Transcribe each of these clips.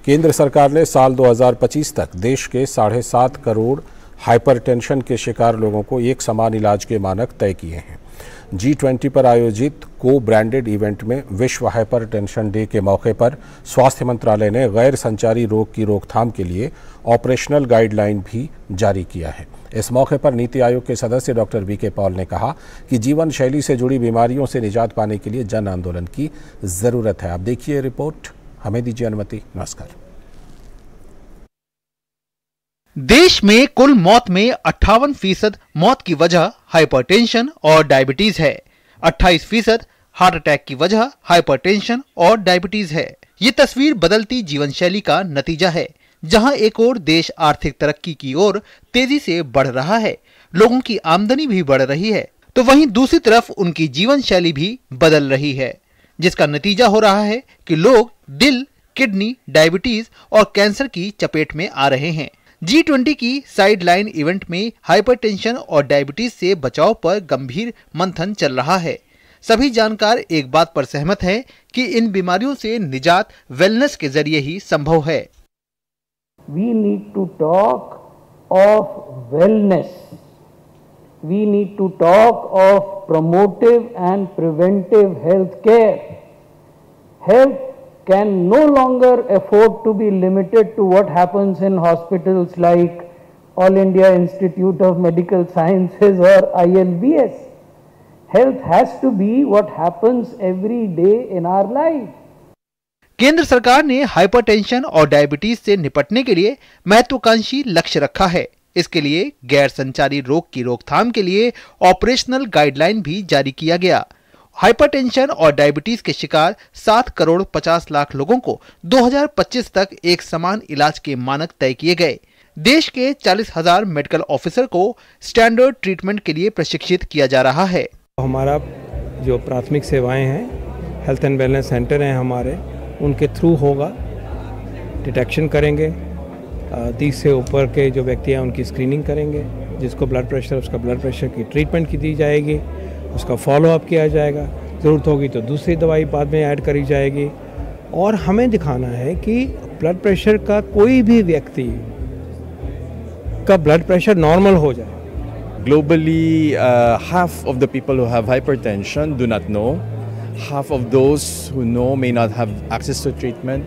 केंद्र सरकार ने साल 2025 तक देश के 7.5 करोड़ हाइपरटेंशन के शिकार लोगों को एक समान इलाज के मानक तय किए हैं। G20 पर आयोजित को ब्रांडेड इवेंट में विश्व हाइपरटेंशन डे के मौके पर स्वास्थ्य मंत्रालय ने गैर संचारी रोग की रोकथाम के लिए ऑपरेशनल गाइडलाइन भी जारी किया है। इस मौके पर नीति आयोग के सदस्य डॉक्टर वी के पॉल ने कहा कि जीवन शैली से जुड़ी बीमारियों से निजात पाने के लिए जन आंदोलन की जरूरत है। आप देखिए रिपोर्ट, हमें दीजिए अनुमति। नमस्कार। देश में कुल मौत में 58% मौत की वजह हाइपरटेंशन और डायबिटीज है। 28% हार्ट अटैक की वजह हाइपरटेंशन और डायबिटीज है। ये तस्वीर बदलती जीवन शैली का नतीजा है। जहां एक ओर देश आर्थिक तरक्की की ओर तेजी से बढ़ रहा है, लोगों की आमदनी भी बढ़ रही है, तो वहीं दूसरी तरफ उनकी जीवन शैली भी बदल रही है, जिसका नतीजा हो रहा है कि लोग दिल, किडनी, डायबिटीज और कैंसर की चपेट में आ रहे हैं। G20 की साइडलाइन इवेंट में हाइपरटेंशन और डायबिटीज से बचाव पर गंभीर मंथन चल रहा है। सभी जानकार एक बात पर सहमत हैं कि इन बीमारियों से निजात वेलनेस के जरिए ही संभव है। We need to talk of wellness. We need to talk of promotive and preventive health care. Health can no longer afford to be limited to what happens in hospitals like All India Institute of Medical Sciences or ILBS. Health has to be what happens every day in our life. केंद्र सरकार ने hypertension और diabetes से निपटने के लिए महत्वाकांक्षी लक्ष्य रखा है। इसके लिए गैर संचारी रोग की रोकथाम के लिए ऑपरेशनल गाइडलाइन भी जारी किया गया। हाइपरटेंशन और डायबिटीज के शिकार 7 करोड़ 50 लाख लोगों को 2025 तक एक समान इलाज के मानक तय किए गए। देश के 40,000 मेडिकल ऑफिसर को स्टैंडर्ड ट्रीटमेंट के लिए प्रशिक्षित किया जा रहा है। हमारा जो प्राथमिक सेवाएं हैं, हेल्थ एंड वेलनेस सेंटर हैं हमारे, उनके थ्रू होगा। डिटेक्शन करेंगे, 30 से ऊपर के जो व्यक्ति हैं उनकी स्क्रीनिंग करेंगे, जिसको ब्लड प्रेशर, उसका ब्लड प्रेशर की ट्रीटमेंट की दी जाएगी, उसका फॉलोअप किया जाएगा। ज़रूरत होगी तो दूसरी दवाई बाद में ऐड करी जाएगी। और हमें दिखाना है कि ब्लड प्रेशर का कोई भी व्यक्ति का ब्लड प्रेशर नॉर्मल हो जाए। Globally, half of the people who have hypertension do not know. Half of those who know may not have access to treatment,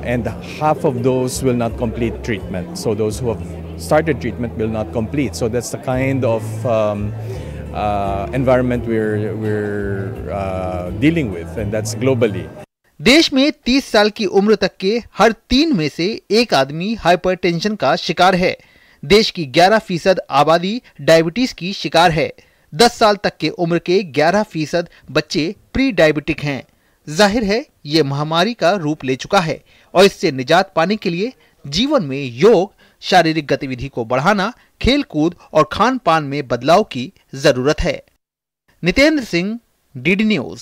and half of those will not complete treatment. So those who have started treatment will not complete. So that's the kind of environment we're dealing with, and that's globally. देश में 30 साल की उम्र तक के हर 3 में से एक आदमी हाइपरटेंशन का शिकार है। देश की 11% आबादी डायबिटीज की शिकार है। 10 साल तक के उम्र के 11% बच्चे प्री डायबिटिक हैं। जाहिर है ये महामारी का रूप ले चुका है और इससे निजात पाने के लिए जीवन में योग, शारीरिक गतिविधि को बढ़ाना, खेल कूद और खान पान में बदलाव की जरूरत है। Nitendra Singh, DD news.